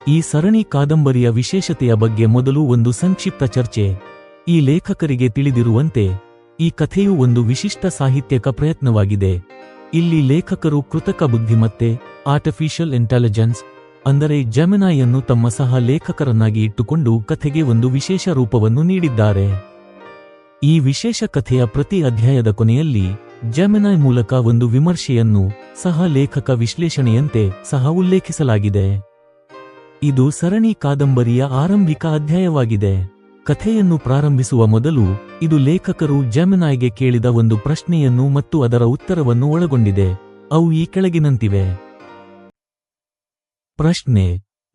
ಈ ಸರಣಿ ಕಾದಂಬರಿಯ ವಿಶೇಷತೆಯ ಬಗ್ಗೆ ಮೊದಲು ಒಂದು ಸಂಕ್ಷಿಪ್ತ ಚರ್ಚೆ. ಈ ಲೇಖಕರಿಗೆ ತಿಳಿದಿರುವಂತೆ ಈ ಕಥೆಯು ಒಂದು ವಿಶಿಷ್ಟ ಸಾಹಿತ್ಯಕ ಪ್ರಯತ್ನವಾಗಿದೆ. ಇಲ್ಲಿ ಲೇಖಕರು ಕೃತಕ ಬುದ್ಧಿಮತ್ತೆ ಆರ್ಟಿಫಿಷಿಯಲ್ ಇಂಟೆಲಿಜೆನ್ಸ್ ಅಂದರೆ ಜೆಮಿನಾಯಿಯನ್ನು ತಮ್ಮ ಸಹ ಲೇಖಕರನ್ನಾಗಿ ಇಟ್ಟುಕೊಂಡು ಕಥೆಗೆ ಒಂದು ವಿಶೇಷ ರೂಪವನ್ನು ನೀಡಿದ್ದಾರೆ. ಈ ವಿಶೇಷ ಕಥೆಯ ಪ್ರತಿ ಅಧ್ಯಾಯದ ಕೊನೆಯಲ್ಲಿ ಜೆಮಿನಾಯ್ ಮೂಲಕ ಒಂದು ವಿಮರ್ಶೆಯನ್ನು ಸಹ ಲೇಖಕ ವಿಶ್ಲೇಷಣೆಯಂತೆ ಸಹ ಉಲ್ಲೇಖಿಸಲಾಗಿದೆ. ಇದು ಸರಣಿ ಕಾದಂಬರಿಯ ಆರಂಭಿಕ ಅಧ್ಯಾಯವಾಗಿದೆ. ಕಥೆಯನ್ನು ಪ್ರಾರಂಭಿಸುವ ಮೊದಲು ಇದು ಲೇಖಕರು ಜೆಮಿನಾಯ್ಗೆ ಕೇಳಿದ ಒಂದು ಪ್ರಶ್ನೆಯನ್ನು ಮತ್ತು ಅದರ ಉತ್ತರವನ್ನು ಒಳಗೊಂಡಿದೆ. ಅವು ಈ ಕೆಳಗಿನಂತಿವೆ. ಪ್ರಶ್ನೆ: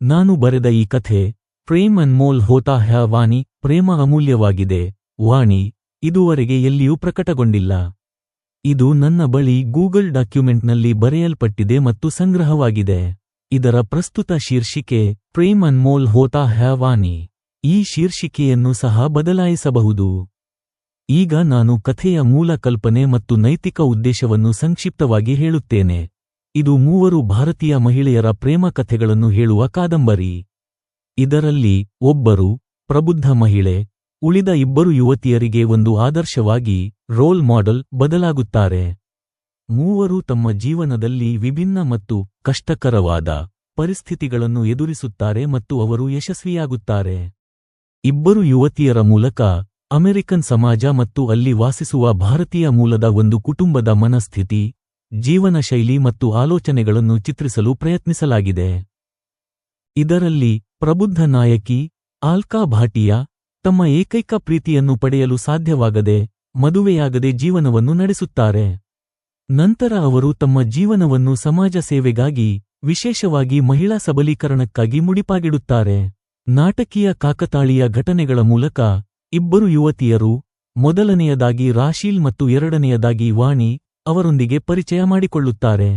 ನಾನು ಬರೆದ ಈ ಕಥೆ ಪ್ರೇಮ್ ಅನ್ಮೋಲ್ ಹೋತಾ ಹೈ ವಾಣಿ, ಪ್ರೇಮ ಅಮೂಲ್ಯವಾಗಿದೆ, ವಾಣಿ ಇದುವರೆಗೆ ಎಲ್ಲಿಯೂ ಪ್ರಕಟಗೊಂಡಿಲ್ಲ. ಇದು ನನ್ನ ಬಳಿ ಗೂಗಲ್ ಡಾಕ್ಯುಮೆಂಟ್ನಲ್ಲಿ ಬರೆಯಲ್ಪಟ್ಟಿದೆ ಮತ್ತು ಸಂಗ್ರಹವಾಗಿದೆ. ಇದರ ಪ್ರಸ್ತುತ ಶೀರ್ಷಿಕೆ ಪ್ರೇಮ್ ಅನ್ಮೋಲ್ ಹೋತಾ ಹೈ ವಾಣಿ. ಈ ಶೀರ್ಷಿಕೆಯನ್ನು ಸಹ ಬದಲಾಯಿಸಬಹುದು. ಈಗ ನಾನು ಕಥೆಯ ಮೂಲ ಕಲ್ಪನೆ ಮತ್ತು ನೈತಿಕ ಉದ್ದೇಶವನ್ನು ಸಂಕ್ಷಿಪ್ತವಾಗಿ ಹೇಳುತ್ತೇನೆ. ಇದು 3 ಭಾರತೀಯ ಮಹಿಳೆಯರ ಪ್ರೇಮ ಕಥೆಗಳನ್ನು ಹೇಳುವ ಕಾದಂಬರಿ. ಇದರಲ್ಲಿ ಒಬ್ಬರು ಪ್ರಬುದ್ಧ ಮಹಿಳೆ ಉಳಿದ 2 ಯುವತಿಯರಿಗೆ ಒಂದು ಆದರ್ಶವಾಗಿ ರೋಲ್ ಮಾಡೆಲ್ ಬದಲಾಗುತ್ತಾರೆ. 3 ತಮ್ಮ ಜೀವನದಲ್ಲಿ ವಿಭಿನ್ನ ಮತ್ತು ಕಷ್ಟಕರವಾದ ಪರಿಸ್ಥಿತಿಗಳನ್ನು ಎದುರಿಸುತ್ತಾರೆ ಮತ್ತು ಅವರು ಯಶಸ್ವಿಯಾಗುತ್ತಾರೆ. 2 ಯುವತಿಯರ ಮೂಲಕ ಅಮೆರಿಕನ್ ಸಮಾಜ ಮತ್ತು ಅಲ್ಲಿ ವಾಸಿಸುವ ಭಾರತೀಯ ಮೂಲದ ಒಂದು ಕುಟುಂಬದ ಮನಸ್ಥಿತಿ, ಜೀವನ ಶೈಲಿ ಮತ್ತು ಆಲೋಚನೆಗಳನ್ನು ಚಿತ್ರಿಸಲು ಪ್ರಯತ್ನಿಸಲಾಗಿದೆ. ಇದರಲ್ಲಿ ಪ್ರಬುದ್ಧ ನಾಯಕಿ ಆಲ್ಕಾ ಭಾಟಿಯಾ ತಮ್ಮ ಏಕೈಕ ಪ್ರೀತಿಯನ್ನು ಪಡೆಯಲು ಸಾಧ್ಯವಾಗದೆ ಮದುವೆಯಾಗದೆ ಜೀವನವನ್ನು ನಡೆಸುತ್ತಾರೆ. ನಂತರ ಅವರು ತಮ್ಮ ಜೀವನವನ್ನು ಸಮಾಜ ಸೇವೆಗಾಗಿ, ವಿಶೇಷವಾಗಿ ಮಹಿಳಾ ಸಬಲೀಕರಣಕ್ಕಾಗಿ ಮುಡಿಪಾಗಿಡುತ್ತಾರೆ. ನಾಟಕೀಯ ಕಾಕತಾಳೀಯ ಘಟನೆಗಳ ಮೂಲಕ 2 ಯುವತಿಯರು, ಮೊದಲನೆಯದಾಗಿ ರಾಶೀಲ್ ಮತ್ತು ಎರಡನೆಯದಾಗಿ ವಾಣಿ, ಅವರೊಂದಿಗೆ ಪರಿಚಯ ಮಾಡಿಕೊಳ್ಳುತ್ತಾರೆ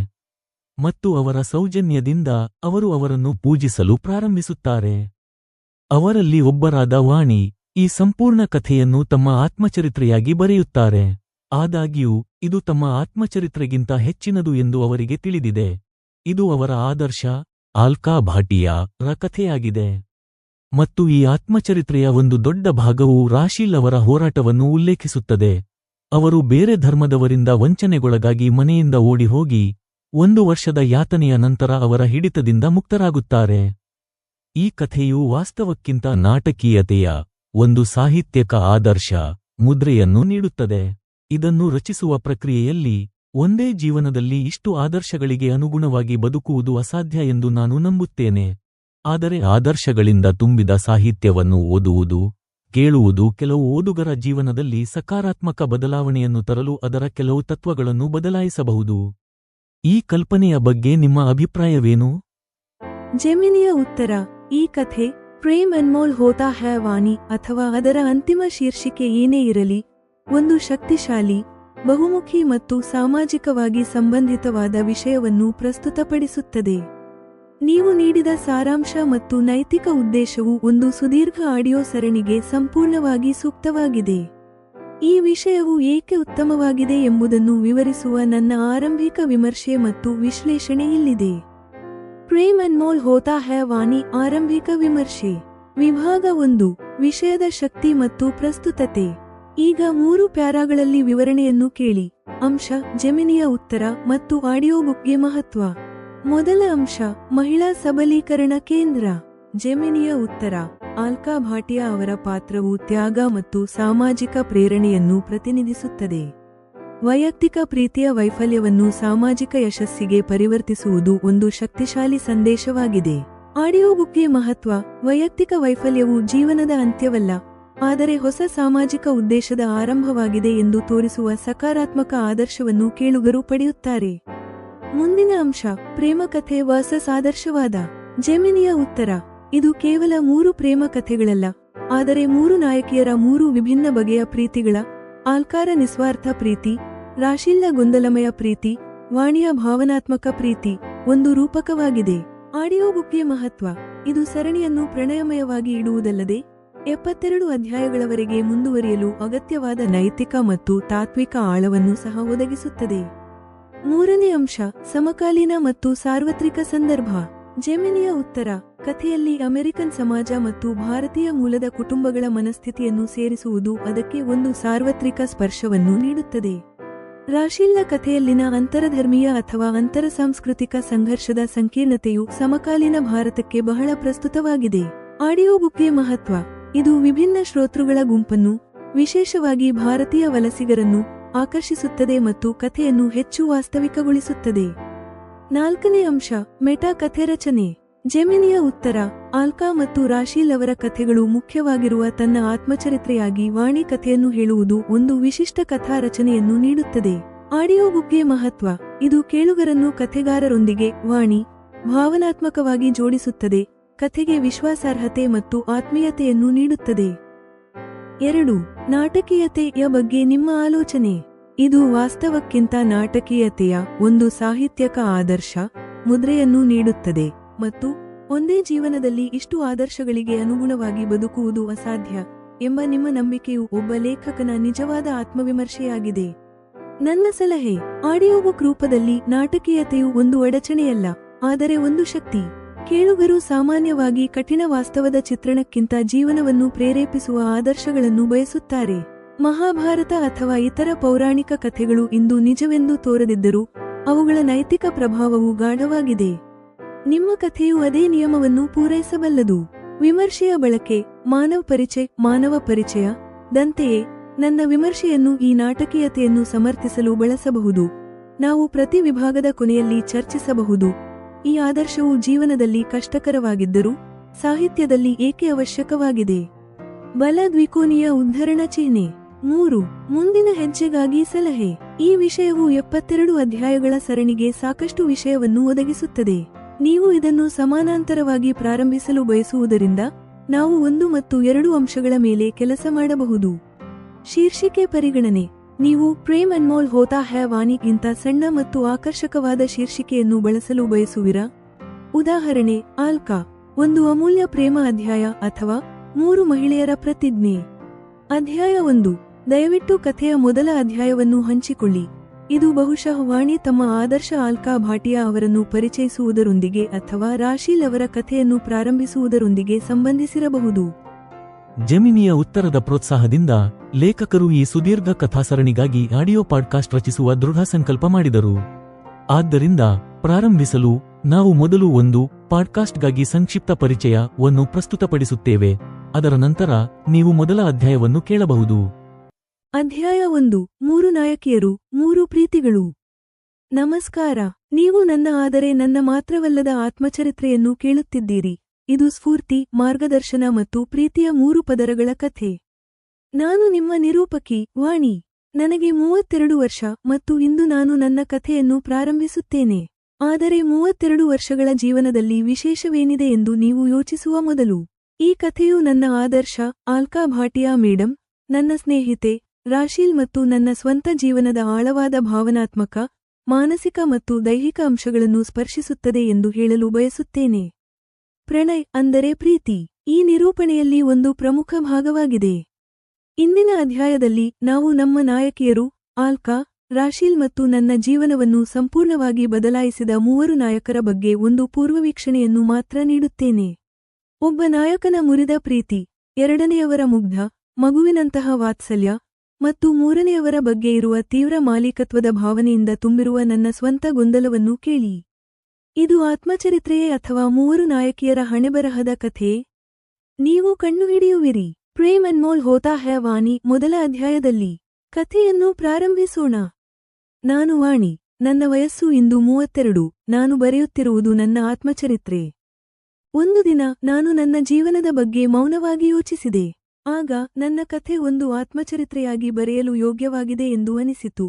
ಮತ್ತು ಅವರ ಸೌಜನ್ಯದಿಂದ ಅವರು ಅವರನ್ನು ಪೂಜಿಸಲು ಪ್ರಾರಂಭಿಸುತ್ತಾರೆ. ಅವರಲ್ಲಿ ಒಬ್ಬರಾದ ವಾಣಿ ಈ ಸಂಪೂರ್ಣ ಕಥೆಯನ್ನು ತಮ್ಮ ಆತ್ಮಚರಿತ್ರೆಯಾಗಿ ಬರೆಯುತ್ತಾರೆ. ಆದಾಗ್ಯೂ ಇದು ತಮ್ಮ ಆತ್ಮಚರಿತ್ರೆಗಿಂತ ಹೆಚ್ಚಿನದು ಎಂದು ಅವರಿಗೆ ತಿಳಿದಿದೆ. ಇದು ಅವರ ಆದರ್ಶ ಆಲ್ಕಾ ಭಾಟಿಯಾ ರ ಕಥೆಯಾಗಿದೆ. ಮತ್ತು ಈ ಆತ್ಮಚರಿತ್ರೆಯ ಒಂದು ದೊಡ್ಡ ಭಾಗವು ರಾಶೀಲ್ ಅವರ ಹೋರಾಟವನ್ನು ಉಲ್ಲೇಖಿಸುತ್ತದೆ. ಅವರು ಬೇರೆ ಧರ್ಮದವರಿಂದ ವಂಚನೆಗೊಳಗಾಗಿ ಮನೆಯಿಂದ ಓಡಿಹೋಗಿ 1 ವರ್ಷದ ಯಾತನೆಯ ನಂತರ ಅವರ ಹಿಡಿತದಿಂದ ಮುಕ್ತರಾಗುತ್ತಾರೆ. ಈ ಕಥೆಯು ವಾಸ್ತವಕ್ಕಿಂತ ನಾಟಕೀಯತೆಯ ಒಂದು ಸಾಹಿತ್ಯಕ ಆದರ್ಶ ಮುದ್ರೆಯನ್ನು ನೀಡುತ್ತದೆ. ಇದನ್ನು ರಚಿಸುವ ಪ್ರಕ್ರಿಯೆಯಲ್ಲಿ ಒಂದೇ ಜೀವನದಲ್ಲಿ ಇಷ್ಟು ಆದರ್ಶಗಳಿಗೆ ಅನುಗುಣವಾಗಿ ಬದುಕುವುದು ಅಸಾಧ್ಯ ಎಂದು ನಾನು ನಂಬುತ್ತೇನೆ. ಆದರೆ ಆದರ್ಶಗಳಿಂದ ತುಂಬಿದ ಸಾಹಿತ್ಯವನ್ನು ಓದುವುದು, ಕೇಳುವುದು ಕೆಲವು ಓದುಗರ ಜೀವನದಲ್ಲಿ ಸಕಾರಾತ್ಮಕ ಬದಲಾವಣೆಯನ್ನು ತರಲು ಅದರ ಕೆಲವು ತತ್ವಗಳನ್ನು ಬದಲಾಯಿಸಬಹುದು. ಈ ಕಲ್ಪನೆಯ ಬಗ್ಗೆ ನಿಮ್ಮ ಅಭಿಪ್ರಾಯವೇನು? ಜೆಮಿನಿಯ ಉತ್ತರ: ಈ ಕಥೆ ಪ್ರೇಮ್ ಅನ್ಮೋಲ್ ಹೋತಾ ಹೈ ವಾಣಿ ಅಥವಾ ಅದರ ಅಂತಿಮ ಶೀರ್ಷಿಕೆ ಏನೇ ಇರಲಿ, ಒಂದು ಶಕ್ತಿಶಾಲಿ, ಬಹುಮುಖಿ ಮತ್ತು ಸಾಮಾಜಿಕವಾಗಿ ಸಂಬಂಧಿತವಾದ ವಿಷಯವನ್ನು ಪ್ರಸ್ತುತಪಡಿಸುತ್ತದೆ. ನೀವು ನೀಡಿದ ಸಾರಾಂಶ ಮತ್ತು ನೈತಿಕ ಉದ್ದೇಶವು ಒಂದು ಸುದೀರ್ಘ ಆಡಿಯೋ ಸರಣಿಗೆ ಸಂಪೂರ್ಣವಾಗಿ ಸೂಕ್ತವಾಗಿದೆ. ಈ ವಿಷಯವು ಏಕೆ ಉತ್ತಮವಾಗಿದೆ ಎಂಬುದನ್ನು ವಿವರಿಸುವ ನನ್ನ ಆರಂಭಿಕ ವಿಮರ್ಶೆ ಮತ್ತು ವಿಶ್ಲೇಷಣೆ ಇಲ್ಲಿದೆ. ಪ್ರೇಮ್ ಅನ್ಮೋಲ್ ಹೋತಾ ಹೈ ವಾಣಿ ಆರಂಭಿಕ ವಿಮರ್ಶೆ. ವಿಭಾಗ 1: ವಿಷಯದ ಶಕ್ತಿ ಮತ್ತು ಪ್ರಸ್ತುತತೆ. ಈಗ 3 ಪ್ಯಾರಾಗಳಲ್ಲಿ ವಿವರಣೆಯನ್ನು ಕೇಳಿ. ಅಂಶ: ಜೆಮಿನಿಯ ಉತ್ತರ ಮತ್ತು ಆಡಿಯೋ ಬುಕ್ಗೆ ಮಹತ್ವ. ಮೊದಲ ಅಂಶ: ಮಹಿಳಾ ಸಬಲೀಕರಣ ಕೇಂದ್ರ. ಜೆಮಿನಿಯ ಉತ್ತರ: ಆಲ್ಕಾ ಭಾಟಿಯಾ ಅವರ ಪಾತ್ರವು ತ್ಯಾಗ ಮತ್ತು ಸಾಮಾಜಿಕ ಪ್ರೇರಣೆಯನ್ನು ಪ್ರತಿನಿಧಿಸುತ್ತದೆ. ವೈಯಕ್ತಿಕ ಪ್ರೀತಿಯ ವೈಫಲ್ಯವನ್ನು ಸಾಮಾಜಿಕ ಯಶಸ್ಸಿಗೆ ಪರಿವರ್ತಿಸುವುದು ಒಂದು ಶಕ್ತಿಶಾಲಿ ಸಂದೇಶವಾಗಿದೆ. ಆಡಿಯೋ ಬುಕ್ಗೆ ಮಹತ್ವ: ವೈಯಕ್ತಿಕ ವೈಫಲ್ಯವು ಜೀವನದ ಅಂತ್ಯವಲ್ಲ, ಆದರೆ ಹೊಸ ಸಾಮಾಜಿಕ ಉದ್ದೇಶದ ಆರಂಭವಾಗಿದೆ ಎಂದು ತೋರಿಸುವ ಸಕಾರಾತ್ಮಕ ಆದರ್ಶವನ್ನು ಕೇಳುಗರು ಪಡೆಯುತ್ತಾರೆ. ಮುಂದಿನ ಅಂಶ: ಪ್ರೇಮ ಕಥೆ ವರ್ಸಸ್ ಆದರ್ಶವಾದ. ಜೆಮಿನಿಯ ಉತ್ತರ: ಇದು ಕೇವಲ 3 ಪ್ರೇಮ ಕಥೆಗಳಲ್ಲ, ಆದರೆ 3 ನಾಯಕಿಯರ 3 ವಿಭಿನ್ನ ಬಗೆಯ ಪ್ರೀತಿಗಳ, ಆಲ್ಕಾರ ನಿಸ್ವಾರ್ಥ ಪ್ರೀತಿ, ರಾಶೀಲ್ನ ಗೊಂದಲಮಯ ಪ್ರೀತಿ, ವಾಣಿಯ ಭಾವನಾತ್ಮಕ ಪ್ರೀತಿ, ಒಂದು ರೂಪಕವಾಗಿದೆ. ಆಡಿಯೋ ಬುಕ್ಗೆ ಮಹತ್ವ: ಇದು ಸರಣಿಯನ್ನು ಪ್ರಣಯಮಯವಾಗಿ ಇಡುವುದಲ್ಲದೆ 72 ಅಧ್ಯಾಯಗಳವರೆಗೆ ಮುಂದುವರಿಯಲು ಅಗತ್ಯವಾದ ನೈತಿಕ ಮತ್ತು ತಾತ್ವಿಕ ಆಳವನ್ನು ಸಹ ಒದಗಿಸುತ್ತದೆ. ಮೂರನೇ ಅಂಶ: ಸಮಕಾಲೀನ ಮತ್ತು ಸಾರ್ವತ್ರಿಕ ಸಂದರ್ಭ. ಜೆಮಿನಿಯ ಉತ್ತರ ಕಥೆಯಲ್ಲಿ ಅಮೆರಿಕನ್ ಸಮಾಜ ಮತ್ತು ಭಾರತೀಯ ಮೂಲದ ಕುಟುಂಬಗಳ ಮನಸ್ಥಿತಿಯನ್ನು ಸೇರಿಸುವುದು ಅದಕ್ಕೆ ಒಂದು ಸಾರ್ವತ್ರಿಕ ಸ್ಪರ್ಶವನ್ನು ನೀಡುತ್ತದೆ. ರಾಶಿಲ್ನ ಕಥೆಯಲ್ಲಿನ ಅಂತರಧರ್ಮೀಯ ಅಥವಾ ಅಂತರಸಾಂಸ್ಕೃತಿಕ ಸಂಘರ್ಷದ ಸಂಕೀರ್ಣತೆಯು ಸಮಕಾಲೀನ ಭಾರತಕ್ಕೆ ಬಹಳ ಪ್ರಸ್ತುತವಾಗಿದೆ. ಆಡಿಯೋ ಬುಕ್ಗೆ ಮಹತ್ವ. ಇದು ವಿಭಿನ್ನ ಶ್ರೋತೃಗಳ ಗುಂಪನ್ನು, ವಿಶೇಷವಾಗಿ ಭಾರತೀಯ ವಲಸಿಗರನ್ನು, ಆಕರ್ಷಿಸುತ್ತದೆ ಮತ್ತು ಕಥೆಯನ್ನು ಹೆಚ್ಚು ವಾಸ್ತವಿಕಗೊಳಿಸುತ್ತದೆ. 4ನೇ ಅಂಶ, ಮೆಟಾ ಕಥೆ ರಚನೆ. ಜೆಮಿನಿಯ ಉತ್ತರ ಆಲ್ಕಾ ಮತ್ತು ರಾಶೀಲ್ ಅವರ ಕಥೆಗಳು ಮುಖ್ಯವಾಗಿರುವ ತನ್ನ ಆತ್ಮಚರಿತ್ರೆಯಾಗಿ ವಾಣಿ ಕಥೆಯನ್ನು ಹೇಳುವುದು ಒಂದು ವಿಶಿಷ್ಟ ಕಥಾ ರಚನೆಯನ್ನು ನೀಡುತ್ತದೆ. ಆಡಿಯೋ ಬುಕ್ಗೆ ಮಹತ್ವ. ಇದು ಕೇಳುಗರನ್ನು ಕಥೆಗಾರರೊಂದಿಗೆ ವಾಣಿ ಭಾವನಾತ್ಮಕವಾಗಿ ಜೋಡಿಸುತ್ತದೆ, ಕಥೆಗೆ ವಿಶ್ವಾಸಾರ್ಹತೆ ಮತ್ತು ಆತ್ಮೀಯತೆಯನ್ನು ನೀಡುತ್ತದೆ. 2. ನಾಟಕೀಯತೆಯ ಬಗ್ಗೆ ನಿಮ್ಮ ಆಲೋಚನೆ. ಇದು ವಾಸ್ತವಕ್ಕಿಂತ ನಾಟಕೀಯತೆಯ ಒಂದು ಸಾಹಿತ್ಯಕ ಆದರ್ಶ ಮುದ್ರೆಯನ್ನು ನೀಡುತ್ತದೆ ಮತ್ತು ಒಂದೇ ಜೀವನದಲ್ಲಿ ಇಷ್ಟು ಆದರ್ಶಗಳಿಗೆ ಅನುಗುಣವಾಗಿ ಬದುಕುವುದು ಅಸಾಧ್ಯ ಎಂಬ ನಿಮ್ಮ ನಂಬಿಕೆಯು ಒಬ್ಬ ಲೇಖಕನ ನಿಜವಾದ ಆತ್ಮವಿಮರ್ಶೆಯಾಗಿದೆ. ನನ್ನ ಸಲಹೆ, ಆಡಿಯೋ ಬುಕ್ ರೂಪದಲ್ಲಿ ನಾಟಕೀಯತೆಯು ಒಂದು ಅಡಚಣೆಯಲ್ಲ, ಆದರೆ ಒಂದು ಶಕ್ತಿ. ಕೇಳುಗರು ಸಾಮಾನ್ಯವಾಗಿ ಕಠಿಣ ವಾಸ್ತವದ ಚಿತ್ರಣಕ್ಕಿಂತ ಜೀವನವನ್ನು ಪ್ರೇರೇಪಿಸುವ ಆದರ್ಶಗಳನ್ನು ಬಯಸುತ್ತಾರೆ. ಮಹಾಭಾರತ ಅಥವಾ ಇತರ ಪೌರಾಣಿಕ ಕಥೆಗಳು ಇಂದು ನಿಜವೆಂದು ತೋರದಿದ್ದರೂ ಅವುಗಳ ನೈತಿಕ ಪ್ರಭಾವವು ಗಾಢವಾಗಿದೆ. ನಿಮ್ಮ ಕಥೆಯು ಅದೇ ನಿಯಮವನ್ನು ಪೂರೈಸಬಲ್ಲದು. ವಿಮರ್ಶೆಯ ಬಳಕೆ. ಮಾನವ ಪರಿಚಯ ದಂತೆಯೇ ನನ್ನ ವಿಮರ್ಶೆಯನ್ನು ಈ ನಾಟಕೀಯತೆಯನ್ನು ಸಮರ್ಥಿಸಲು ಬಳಸಬಹುದು. ನಾವು ಪ್ರತಿ ವಿಭಾಗದ ಕೊನೆಯಲ್ಲಿ ಚರ್ಚಿಸಬಹುದು. ಈ ಆದರ್ಶವು ಜೀವನದಲ್ಲಿ ಕಷ್ಟಕರವಾಗಿದ್ದರೂ ಸಾಹಿತ್ಯದಲ್ಲಿ ಏಕೆ ಅವಶ್ಯಕವಾಗಿದೆ. ಬಲ ದ್ವಿಕೋನೀಯ ಉದ್ಧರಣ ಚಿಹ್ನೆ. 3. ಮುಂದಿನ ಹೆಜ್ಜೆಗಾಗಿ ಸಲಹೆ. ಈ ವಿಷಯವು 72 ಅಧ್ಯಾಯಗಳ ಸರಣಿಗೆ ಸಾಕಷ್ಟು ವಿಷಯವನ್ನು ಒದಗಿಸುತ್ತದೆ. ನೀವು ಇದನ್ನು ಸಮಾನಾಂತರವಾಗಿ ಪ್ರಾರಂಭಿಸಲು ಬಯಸುವುದರಿಂದ ನಾವು 1 ಮತ್ತು 2 ಅಂಶಗಳ ಮೇಲೆ ಕೆಲಸ ಮಾಡಬಹುದು. ಶೀರ್ಷಿಕೆ ಪರಿಗಣನೆ. ನೀವು ಪ್ರೇಮ್ ಅನ್ಮೋಲ್ ಹೋತಾ ಹೈ ವಾಣಿಗಿಂತ ಸಣ್ಣ ಮತ್ತು ಆಕರ್ಷಕವಾದ ಶೀರ್ಷಿಕೆಯನ್ನು ಬಳಸಲು ಬಯಸುವಿರಾ? ಉದಾಹರಣೆ, ಆಲ್ಕಾ, ಒಂದು ಅಮೂಲ್ಯ ಪ್ರೇಮ ಅಧ್ಯಾಯ ಅಥವಾ 3 ಮಹಿಳೆಯರ ಪ್ರತಿಜ್ಞೆ. ಅಧ್ಯಾಯ 1. ದಯವಿಟ್ಟು ಕಥೆಯ ಮೊದಲ ಅಧ್ಯಾಯವನ್ನು ಹಂಚಿಕೊಳ್ಳಿ. ಇದು ಬಹುಶಃ ವಾಣಿ ತಮ್ಮ ಆದರ್ಶ ಆಲ್ಕಾ ಭಾಟಿಯಾ ಅವರನ್ನು ಪರಿಚಯಿಸುವುದರೊಂದಿಗೆ ಅಥವಾ ರಾಶೀಲ್ ಅವರ ಕಥೆಯನ್ನು ಪ್ರಾರಂಭಿಸುವುದರೊಂದಿಗೆ ಸಂಬಂಧಿಸಿರಬಹುದು. ಜೆಮಿನಿಯ ಉತ್ತರದ ಪ್ರೋತ್ಸಾಹದಿಂದ ಲೇಖಕರು ಈ ಸುದೀರ್ಘ ಕಥಾಸರಣಿಗಾಗಿ ಆಡಿಯೋ ಪಾಡ್ಕಾಸ್ಟ್ ರಚಿಸುವ ದೃಢ ಸಂಕಲ್ಪ ಮಾಡಿದರು. ಆದ್ದರಿಂದ ಪ್ರಾರಂಭಿಸಲು ನಾವು ಮೊದಲು ಒಂದು ಪಾಡ್ಕಾಸ್ಟ್ಗಾಗಿ ಸಂಕ್ಷಿಪ್ತ ಪರಿಚಯವನ್ನು ಪ್ರಸ್ತುತಪಡಿಸುತ್ತೇವೆ. ಅದರ ನಂತರ ನೀವು ಮೊದಲ ಅಧ್ಯಾಯವನ್ನು ಕೇಳಬಹುದು. ಅಧ್ಯಾಯ 1. 3 ನಾಯಕಿಯರು, 3 ಪ್ರೀತಿಗಳು. ನಮಸ್ಕಾರ. ನೀವು ನನ್ನ ಆದರೆ ನನ್ನ ಮಾತ್ರವಲ್ಲದ ಆತ್ಮಚರಿತ್ರೆಯನ್ನು ಕೇಳುತ್ತಿದ್ದೀರಿ. ಇದು ಸ್ಫೂರ್ತಿ, ಮಾರ್ಗದರ್ಶನ ಮತ್ತು ಪ್ರೀತಿಯ 3 ಪದರಗಳ ಕಥೆ. ನಾನು ನಿಮ್ಮ ನಿರೂಪಕಿ, ವಾಣಿ. ನನಗೆ 32 ವರ್ಷ ಮತ್ತು ಇಂದು ನಾನು ನನ್ನ ಕಥೆಯನ್ನು ಪ್ರಾರಂಭಿಸುತ್ತೇನೆ. ಆದರೆ 32 ವರ್ಷಗಳ ಜೀವನದಲ್ಲಿ ವಿಶೇಷವೇನಿದೆ ಎಂದು ನೀವು ಯೋಚಿಸುವ ಮೊದಲು, ಈ ಕಥೆಯು ನನ್ನ ಆದರ್ಶ ಆಲ್ಕಾ ಭಾಟಿಯಾ ಮೇಡಂ, ನನ್ನ ಸ್ನೇಹಿತೆ ರಾಶೀಲ್ ಮತ್ತು ನನ್ನ ಸ್ವಂತ ಜೀವನದ ಆಳವಾದ ಭಾವನಾತ್ಮಕ, ಮಾನಸಿಕ ಮತ್ತು ದೈಹಿಕ ಅಂಶಗಳನ್ನು ಸ್ಪರ್ಶಿಸುತ್ತದೆ ಎಂದು ಹೇಳಲು ಬಯಸುತ್ತೇನೆ. ಪ್ರಣಯ್ ಅಂದರೆ ಪ್ರೀತಿ ಈ ನಿರೂಪಣೆಯಲ್ಲಿ ಒಂದು ಪ್ರಮುಖ ಭಾಗವಾಗಿದೆ. ಇಂದಿನ ಅಧ್ಯಾಯದಲ್ಲಿ ನಾವು ನಮ್ಮ ನಾಯಕಿಯರು ಆಲ್ಕಾ, ರಾಶೀಲ್ ಮತ್ತು ನನ್ನ ಜೀವನವನ್ನು ಸಂಪೂರ್ಣವಾಗಿ ಬದಲಾಯಿಸಿದ 3 ನಾಯಕರ ಬಗ್ಗೆ ಒಂದು ಪೂರ್ವವೀಕ್ಷಣೆಯನ್ನು ಮಾತ್ರ ನೀಡುತ್ತೇನೆ. ಒಬ್ಬ ನಾಯಕನ ಮುರಿದ ಪ್ರೀತಿ, ಎರಡನೆಯವರ ಮುಗ್ಧ, ಮಗುವಿನಂತಹ ವಾತ್ಸಲ್ಯ ಮತ್ತು 3ನೆಯವರ ಬಗ್ಗೆ ಇರುವ ತೀವ್ರ ಮಾಲೀಕತ್ವದ ಭಾವನೆಯಿಂದ ತುಂಬಿರುವ ನನ್ನ ಸ್ವಂತ ಗೊಂದಲವನ್ನು ಕೇಳಿ. ಇದು ಆತ್ಮಚರಿತ್ರೆಯೇ ಅಥವಾ 3 ನಾಯಕಿಯರ ಹಣೆಬರಹದ ಕಥೆಯೇ? ನೀವು ಕಂಡುಹಿಡಿಯುವಿರಿ. ಪ್ರೇಮ್ ಅನ್ಮೋಲ್ ಹೋತಾ ಹೈ ವಾಣಿ ಮೊದಲ ಅಧ್ಯಾಯದಲ್ಲಿ. ಕಥೆಯನ್ನು ಪ್ರಾರಂಭಿಸೋಣ. ನಾನು ವಾಣಿ. ನನ್ನ ವಯಸ್ಸು ಇಂದು 32. ನಾನು ಬರೆಯುತ್ತಿರುವುದು ನನ್ನ ಆತ್ಮಚರಿತ್ರೆ. ಒಂದು ದಿನ ನಾನು ನನ್ನ ಜೀವನದ ಬಗ್ಗೆ ಮೌನವಾಗಿ ಯೋಚಿಸಿದೆ. ಆಗ ನನ್ನ ಕಥೆ ಒಂದು ಆತ್ಮಚರಿತ್ರೆಯಾಗಿ ಬರೆಯಲು ಯೋಗ್ಯವಾಗಿದೆ ಎಂದು ಅನಿಸಿತು.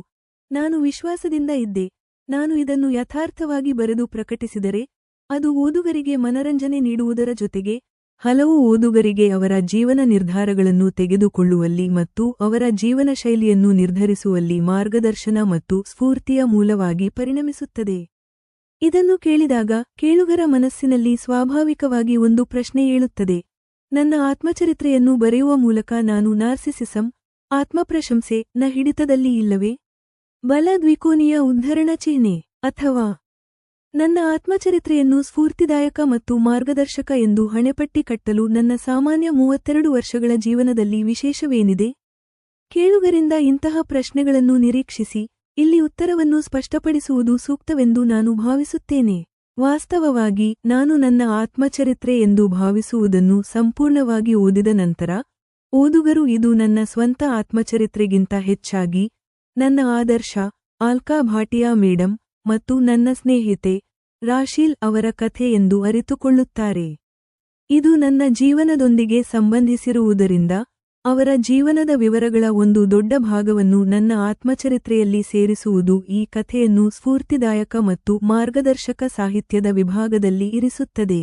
ನಾನು ವಿಶ್ವಾಸದಿಂದ ಇದ್ದೆ. ನಾನು ಇದನ್ನು ಯಥಾರ್ಥವಾಗಿ ಬರೆದು ಪ್ರಕಟಿಸಿದರೆ ಅದು ಓದುಗರಿಗೆ ಮನರಂಜನೆ ನೀಡುವುದರ ಜೊತೆಗೆ ಹಲವು ಓದುಗರಿಗೆ ಅವರ ಜೀವನ ನಿರ್ಧಾರಗಳನ್ನು ತೆಗೆದುಕೊಳ್ಳುವಲ್ಲಿ ಮತ್ತು ಅವರ ಜೀವನ ಶೈಲಿಯನ್ನು ನಿರ್ಧರಿಸುವಲ್ಲಿ ಮಾರ್ಗದರ್ಶನ ಮತ್ತು ಸ್ಫೂರ್ತಿಯ ಮೂಲವಾಗಿ ಪರಿಣಮಿಸುತ್ತದೆ. ಇದನ್ನು ಕೇಳಿದಾಗ ಕೇಳುಗರ ಮನಸ್ಸಿನಲ್ಲಿ ಸ್ವಾಭಾವಿಕವಾಗಿ ಒಂದು ಪ್ರಶ್ನೆ ಏಳುತ್ತದೆ. ನನ್ನ ಆತ್ಮಚರಿತ್ರೆಯನ್ನು ಬರೆಯುವ ಮೂಲಕ ನಾನು ನಾರ್ಸಿಸಿಸಂ, ಆತ್ಮಪ್ರಶಂಸೆ ನ ಹಿಡಿತದಲ್ಲಿ ಇಲ್ಲವೇ? ಬಲ ದ್ವಿಕೋನೀಯ ಉದ್ಧರಣ ಚಿಹ್ನೆ ಅಥವಾ ನನ್ನ ಆತ್ಮಚರಿತ್ರೆಯನ್ನು ಸ್ಫೂರ್ತಿದಾಯಕ ಮತ್ತು ಮಾರ್ಗದರ್ಶಕ ಎಂದು ಹಣೆಪಟ್ಟಿ ಕಟ್ಟಲು ನನ್ನ ಸಾಮಾನ್ಯ 32 ವರ್ಷಗಳ ಜೀವನದಲ್ಲಿ ವಿಶೇಷವೇನಿದೆ? ಕೇಳುಗರಿಂದ ಇಂತಹ ಪ್ರಶ್ನೆಗಳನ್ನು ನಿರೀಕ್ಷಿಸಿ, ಇಲ್ಲಿ ಉತ್ತರವನ್ನು ಸ್ಪಷ್ಟಪಡಿಸುವುದು ಸೂಕ್ತವೆಂದು ನಾನು ಭಾವಿಸುತ್ತೇನೆ. ವಾಸ್ತವವಾಗಿ, ನಾನು ನನ್ನ ಆತ್ಮಚರಿತ್ರೆ ಎಂದು ಭಾವಿಸುವುದನ್ನು ಸಂಪೂರ್ಣವಾಗಿ ಓದಿದ ನಂತರ, ಓದುಗರು ಇದು ನನ್ನ ಸ್ವಂತ ಆತ್ಮಚರಿತ್ರೆಗಿಂತ ಹೆಚ್ಚಾಗಿ, ನನ್ನ ಆದರ್ಶ, ಆಲ್ಕಾ ಭಾಟಿಯಾ ಮೇಡಂ, ಮತ್ತು ನನ್ನ ಸ್ನೇಹಿತೆ, ರಾಶೀಲ್ ಅವರ ಕಥೆ ಎಂದು ಅರಿತುಕೊಳ್ಳುತ್ತಾರೆ. ಇದು ನನ್ನ ಜೀವನದೊಂದಿಗೆ ಸಂಬಂಧಿಸಿರುವುದರಿಂದ, ಅವರ ಜೀವನದ ವಿವರಗಳ ಒಂದು ದೊಡ್ಡ ಭಾಗವನ್ನು ನನ್ನ ಆತ್ಮಚರಿತ್ರೆಯಲ್ಲಿ ಸೇರಿಸುವುದು ಈ ಕಥೆಯನ್ನು ಸ್ಫೂರ್ತಿದಾಯಕ ಮತ್ತು ಮಾರ್ಗದರ್ಶಕ ಸಾಹಿತ್ಯದ ವಿಭಾಗದಲ್ಲಿ ಇರಿಸುತ್ತದೆ.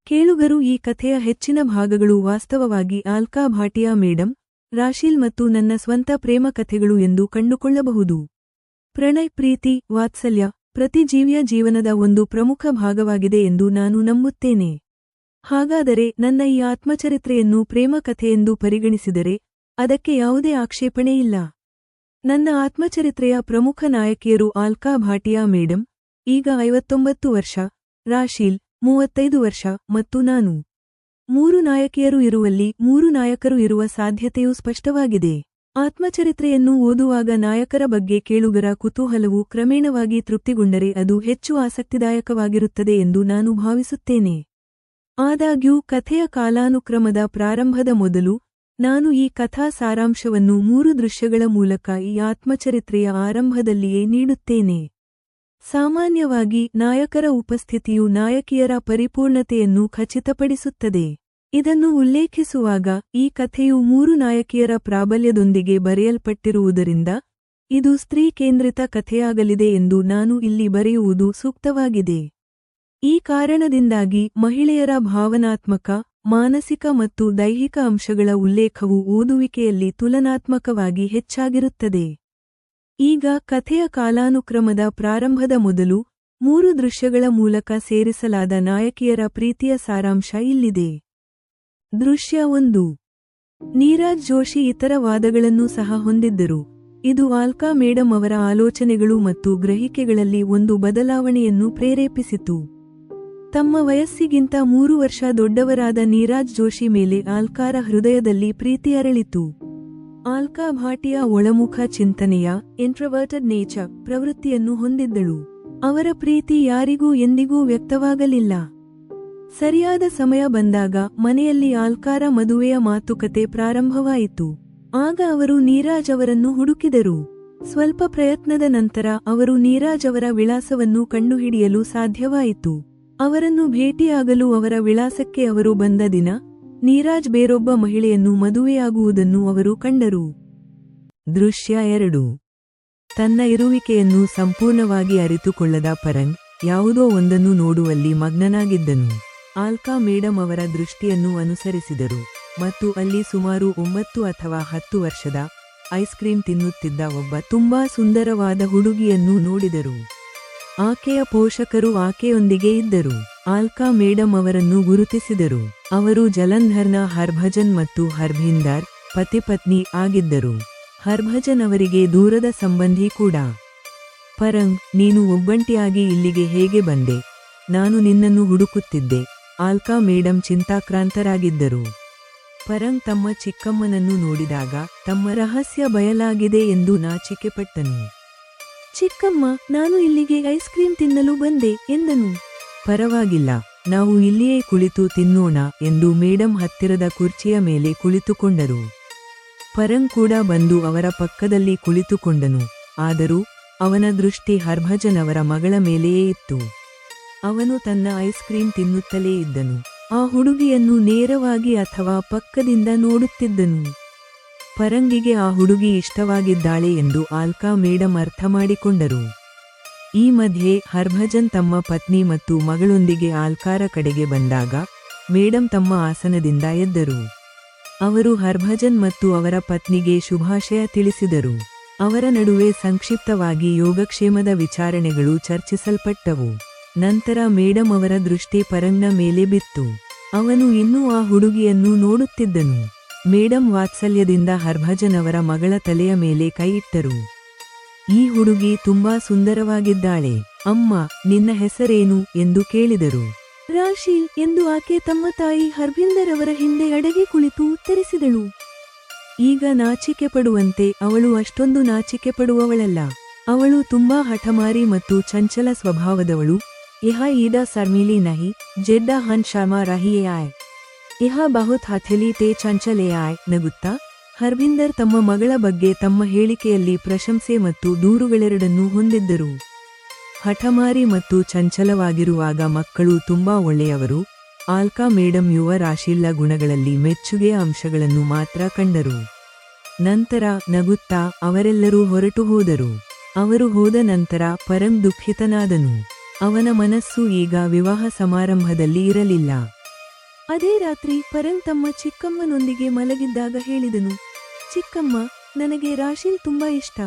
ಕೇಳುಗರು ಈ ಕಥೆಯ ಹೆಚ್ಚಿನ ಭಾಗಗಳು ವಾಸ್ತವವಾಗಿ ಆಲ್ಕಾ ಭಾಟಿಯಾ ಮೇಡಂ, ರಾಶೀಲ್ ಮತ್ತು ನನ್ನ ಸ್ವಂತ ಪ್ರೇಮ ಕಥೆಗಳು ಎಂದು ಕಂಡುಕೊಳ್ಳಬಹುದು. ಪ್ರಣಯ್, ಪ್ರೀತಿ, ವಾತ್ಸಲ್ಯ, ಪ್ರತಿ ಜೀವಿಯ ಜೀವನದ ಒಂದು ಪ್ರಮುಖ ಭಾಗವಾಗಿದೆ ಎಂದು ನಾನು ನಂಬುತ್ತೇನೆ. ಹಾಗಾದರೆ ನನ್ನ ಈ ಆತ್ಮಚರಿತ್ರೆಯನ್ನು ಪ್ರೇಮ ಕಥೆಯೆಂದು ಪರಿಗಣಿಸಿದರೆ, ಅದಕ್ಕೆ ಯಾವುದೇ ಆಕ್ಷೇಪಣೆ ಇಲ್ಲ. ನನ್ನ ಆತ್ಮಚರಿತ್ರೆಯ ಪ್ರಮುಖ ನಾಯಕಿಯರು ಆಲ್ಕಾ ಭಾಟಿಯಾ ಮೇಡಂ, ಈಗ 59 ವರ್ಷ, ರಾಶೀಲ್, 35 ವರ್ಷ, ಮತ್ತು ನಾನು. 3 ನಾಯಕಿಯರು ಇರುವಲ್ಲಿ 3 ನಾಯಕರು ಇರುವ ಸಾಧ್ಯತೆಯೂ ಸ್ಪಷ್ಟವಾಗಿದೆ. ಆತ್ಮಚರಿತ್ರೆಯನ್ನು ಓದುವಾಗ ನಾಯಕರ ಬಗ್ಗೆ ಕೇಳುಗರ ಕುತೂಹಲವು ಕ್ರಮೇಣವಾಗಿ ತೃಪ್ತಿಗೊಂಡರೆ ಅದು ಹೆಚ್ಚು ಆಸಕ್ತಿದಾಯಕವಾಗಿರುತ್ತದೆ ಎಂದು ನಾನು ಭಾವಿಸುತ್ತೇನೆ. ಆದಾಗ್ಯೂ ಕಥೆಯ ಕಾಲಾನುಕ್ರಮದ ಪ್ರಾರಂಭದ ಮೊದಲು, ನಾನು ಈ ಕಥಾ ಸಾರಾಂಶವನ್ನು 3 ದೃಶ್ಯಗಳ ಮೂಲಕ ಈ ಆತ್ಮಚರಿತ್ರೆಯ ಆರಂಭದಲ್ಲಿಯೇ ನೀಡುತ್ತೇನೆ. ಸಾಮಾನ್ಯವಾಗಿ ನಾಯಕರ ಉಪಸ್ಥಿತಿಯು ನಾಯಕಿಯರ ಪರಿಪೂರ್ಣತೆಯನ್ನು ಖಚಿತಪಡಿಸುತ್ತದೆ. ಇದನ್ನು ಉಲ್ಲೇಖಿಸುವಾಗ, ಈ ಕಥೆಯು 3 ನಾಯಕಿಯರ ಪ್ರಾಬಲ್ಯದೊಂದಿಗೆ ಬರೆಯಲ್ಪಟ್ಟಿರುವುದರಿಂದ, ಇದು ಸ್ತ್ರೀ ಕೇಂದ್ರಿತ ಕಥೆಯಾಗಲಿದೆ ಎಂದು ನಾನು ಇಲ್ಲಿ ಬರೆಯುವುದು ಸೂಕ್ತವಾಗಿದೆ. ಈ ಕಾರಣದಿಂದಾಗಿ ಮಹಿಳೆಯರ ಭಾವನಾತ್ಮಕ, ಮಾನಸಿಕ ಮತ್ತು ದೈಹಿಕ ಅಂಶಗಳ ಉಲ್ಲೇಖವು ಓದುವಿಕೆಯಲ್ಲಿ ತುಲನಾತ್ಮಕವಾಗಿ ಹೆಚ್ಚಾಗಿರುತ್ತದೆ. ಈಗ ಕಥೆಯ ಕಾಲಾನುಕ್ರಮದ ಪ್ರಾರಂಭದ ಮೊದಲು, 3 ದೃಶ್ಯಗಳ ಮೂಲಕ ಸೇರಿಸಲಾದ ನಾಯಕಿಯರ ಪ್ರೀತಿಯ ಸಾರಾಂಶ ಇಲ್ಲಿದೆ. ದೃಶ್ಯ 1. ನೀರಜ್ ಜೋಶಿ ಇತರ ವಾದಗಳನ್ನು ಸಹ ಹೊಂದಿದ್ದರು. ಇದು ಆಲ್ಕಾ ಮೇಡಂ ಅವರ ಆಲೋಚನೆಗಳು ಮತ್ತು ಗ್ರಹಿಕೆಗಳಲ್ಲಿ ಒಂದು ಬದಲಾವಣೆಯನ್ನು ಪ್ರೇರೇಪಿಸಿತು. ತಮ್ಮ ವಯಸ್ಸಿಗಿಂತ 3 ವರ್ಷ ದೊಡ್ಡವರಾದ ನೀರಜ್ ಜೋಶಿ ಮೇಲೆ ಆಲ್ಕಾರ ಹೃದಯದಲ್ಲಿ ಪ್ರೀತಿ ಅರಳಿತು. ಆಲ್ಕಾ ಭಾಟಿಯಾ ಒಳಮುಖ ಚಿಂತನೆಯ ಇಂಟ್ರವರ್ಟೆಡ್ ನೇಚರ್ ಪ್ರವೃತ್ತಿಯನ್ನು ಹೊಂದಿದ್ದಳು. ಅವರ ಪ್ರೀತಿ ಯಾರಿಗೂ ಎಂದಿಗೂ ವ್ಯಕ್ತವಾಗಲಿಲ್ಲ. ಸರಿಯಾದ ಸಮಯ ಬಂದಾಗ ಮನೆಯಲ್ಲಿ ಆಲ್ಕಾರ ಮದುವೆಯ ಮಾತುಕತೆ ಪ್ರಾರಂಭವಾಯಿತು. ಆಗ ಅವರು ನೀರಜ್ ಅವರನ್ನು ಹುಡುಕಿದರು. ಸ್ವಲ್ಪ ಪ್ರಯತ್ನದ ನಂತರ ಅವರು ನೀರಜ್ ಅವರ ವಿಳಾಸವನ್ನು ಕಂಡುಹಿಡಿಯಲು ಸಾಧ್ಯವಾಯಿತು. ಅವರನ್ನು ಭೇಟಿಯಾಗಲು ಅವರ ವಿಳಾಸಕ್ಕೆ ಅವರು ಬಂದ ದಿನ, ನೀರಜ್ ಬೇರೊಬ್ಬ ಮಹಿಳೆಯನ್ನು ಮದುವೆಯಾಗುವುದನ್ನು ಅವರು ಕಂಡರು. ದೃಶ್ಯ 2. ತನ್ನ ಇರುವಿಕೆಯನ್ನು ಸಂಪೂರ್ಣವಾಗಿ ಅರಿತುಕೊಳ್ಳದ ಪರಂಗ್, ಯಾವುದೋ ಒಂದನ್ನು ನೋಡುವಲ್ಲಿ ಮಗ್ನನಾಗಿದ್ದನು. ಆಲ್ಕಾ ಮೇಡಂ ಅವರ ದೃಷ್ಟಿಯನ್ನು ಅನುಸರಿಸಿದರು, ಮತ್ತು ಅಲ್ಲಿ ಸುಮಾರು 9 ಅಥವಾ 10 ವರ್ಷದ, ಐಸ್ ಕ್ರೀಮ್ ತಿನ್ನುತ್ತಿದ್ದ ಒಬ್ಬ ತುಂಬಾ ಸುಂದರವಾದ ಹುಡುಗಿಯನ್ನು ನೋಡಿದರು. ಆಕೆಯ ಪೋಷಕರು ಆಕೆಯೊಂದಿಗೆ ಇದ್ದರು. ಆಲ್ಕಾ ಮೇಡಂ ಅವರನ್ನು ಗುರುತಿಸಿದರು. ಅವರು ಜಲಂಧರ್ನ ಹರ್ಭಜನ್ ಮತ್ತು ಹರ್ಭೀಂದರ್ ಪತಿ-ಪತ್ನಿ ಆಗಿದ್ದರು. ಹರ್ಭಜನ್ ಅವರಿಗೆ ದೂರದ ಸಂಬಂಧಿ ಕೂಡ. ಪರಂಗ್, ನೀನು ಒಬ್ಬಂಟಿಯಾಗಿ ಇಲ್ಲಿಗೆ ಹೇಗೆ ಬಂದೆ? ನಾನು ನಿನ್ನನ್ನು ಹುಡುಕುತ್ತಿದ್ದೆ. ಆಲ್ಕಾ ಮೇಡಂ ಚಿಂತಾಕ್ರಾಂತರಾಗಿದ್ದರು. ಪರಂಗ್ ತಮ್ಮ ಚಿಕ್ಕಮ್ಮನನ್ನು ನೋಡಿದಾಗ ತಮ್ಮ ರಹಸ್ಯ ಬಯಲಾಗಿದೆ ಎಂದು ನಾಚಿಕೆಪಟ್ಟನು. ಚಿಕ್ಕಮ್ಮ, ನಾನು ಇಲ್ಲಿಗೆ ಐಸ್ ಕ್ರೀಮ್ ತಿನ್ನಲು ಬಂದೆ ಎಂದನು. ಪರವಾಗಿಲ್ಲ, ನಾವು ಇಲ್ಲಿಯೇ ಕುಳಿತು ತಿನ್ನೋಣ ಎಂದು ಮೇಡಂ ಹತ್ತಿರದ ಕುರ್ಚಿಯ ಮೇಲೆ ಕುಳಿತುಕೊಂಡರು. ಪರಂಗ್ ಕೂಡ ಬಂದು ಅವರ ಪಕ್ಕದಲ್ಲಿ ಕುಳಿತುಕೊಂಡನು. ಆದರೂ ಅವನ ದೃಷ್ಟಿ ಹರ್ಭಜನ್ ಅವರ ಮಗಳ ಮೇಲೆಯೇ ಇತ್ತು. ಅವನು ತನ್ನ ಐಸ್ ಕ್ರೀಮ್ ತಿನ್ನುತ್ತಲೇ ಇದ್ದನು. ಆ ಹುಡುಗಿಯನ್ನು ನೇರವಾಗಿ ಅಥವಾ ಪಕ್ಕದಿಂದ ನೋಡುತ್ತಿದ್ದನು. ಪರಂಗಿಗೆ ಆ ಹುಡುಗಿ ಇಷ್ಟವಾಗಿದ್ದಾಳೆ ಎಂದು ಆಲ್ಕಾ ಮೇಡಂ ಅರ್ಥ ಮಾಡಿಕೊಂಡರು. ಈ ಮಧ್ಯೆ ಹರ್ಭಜನ್ ತಮ್ಮ ಪತ್ನಿ ಮತ್ತು ಮಗಳೊಂದಿಗೆ ಆಲ್ಕಾರ ಕಡೆಗೆ ಬಂದಾಗ, ಮೇಡಂ ತಮ್ಮ ಆಸನದಿಂದ ಎದ್ದರು. ಅವರು ಹರ್ಭಜನ್ ಮತ್ತು ಅವರ ಪತ್ನಿಗೆ ಶುಭಾಶಯ ತಿಳಿಸಿದರು. ಅವರ ನಡುವೆ ಸಂಕ್ಷಿಪ್ತವಾಗಿ ಯೋಗಕ್ಷೇಮದ ವಿಚಾರಣೆಗಳು ಚರ್ಚಿಸಲ್ಪಟ್ಟವು. ನಂತರ ಮೇಡಂ ಅವರ ದೃಷ್ಟಿ ಪರಂಗ್ನ ಮೇಲೆ ಬಿತ್ತು. ಅವನು ಇನ್ನೂ ಆ ಹುಡುಗಿಯನ್ನು ನೋಡುತ್ತಿದ್ದನು. ಮೇಡಂ ವಾತ್ಸಲ್ಯದಿಂದ ಹರ್ಭಜನ್ ಅವರ ಮಗಳ ತಲೆಯ ಮೇಲೆ ಕೈ ಇಟ್ಟರು. ಈ ಹುಡುಗಿ ತುಂಬಾ ಸುಂದರವಾಗಿದ್ದಾಳೆ. ಅಮ್ಮ, ನಿನ್ನ ಹೆಸರೇನು ಎಂದು ಕೇಳಿದರು. ರಾಶೀಲ್ ಎಂದು ಆಕೆ ತಮ್ಮ ತಾಯಿ ಹರ್ಭಿಂದರ್ ಅವರ ಹಿಂದೆ ಅಡಗಿ ಕುಳಿತು ಉತ್ತರಿಸಿದಳು. ಈಗ ನಾಚಿಕೆ ಪಡುವಂತೆ ಅವಳು ಅಷ್ಟೊಂದು ನಾಚಿಕೆ ಪಡುವವಳಲ್ಲ. ಅವಳು ತುಂಬಾ ಹಠಮಾರಿ ಮತ್ತು ಚಂಚಲ ಸ್ವಭಾವದವಳು. ಯಹ ಈದಾ ಸರ್ಮಿಲಿ ನಹಿ ಜೆಡ್ಡಾ ಹನ್ ಶರ್ಮಾ ರಹಿಯೇ ಆಯ್ ಯಹ ಬಹುತ್ ಹಥೆಲಿ ತೇ ಚಂಚಲೆ ಆಯ್. ನಗುತ್ತಾ ಹರ್ಭಿಂದರ್ ತಮ್ಮ ಮಗಳ ಬಗ್ಗೆ ತಮ್ಮ ಹೇಳಿಕೆಯಲ್ಲಿ ಪ್ರಶಂಸೆ ಮತ್ತು ದೂರುಗಳೆರಡನ್ನೂ ಹೊಂದಿದ್ದರು. ಹಠಮಾರಿ ಮತ್ತು ಚಂಚಲವಾಗಿರುವಾಗ ಮಕ್ಕಳು ತುಂಬಾ ಒಳ್ಳೆಯವರು. ಆಲ್ಕಾ ಮೇಡಂ ಯುವ ರಾಶೀಲ್ನ ಗುಣಗಳಲ್ಲಿ ಮೆಚ್ಚುಗೆಯ ಅಂಶಗಳನ್ನು ಮಾತ್ರ ಕಂಡರು. ನಂತರ ನಗುತ್ತಾ ಅವರೆಲ್ಲರೂ ಹೊರಟು ಹೋದರು. ಅವರು ಹೋದ ನಂತರ ಪರಂಗ್ ದುಃಖಿತನಾದನು. ಅವನ ಮನಸ್ಸು ಈಗ ವಿವಾಹ ಸಮಾರಂಭದಲ್ಲಿ ಇರಲಿಲ್ಲ. ಅದೇ ರಾತ್ರಿ ಪರಂಗ್ ತಮ್ಮ ಚಿಕ್ಕಮ್ಮನೊಂದಿಗೆ ಮಲಗಿದ್ದಾಗ ಹೇಳಿದನು, ಚಿಕ್ಕಮ್ಮ, ನನಗೆ ರಾಶೀಲ್ ತುಂಬಾ ಇಷ್ಟ.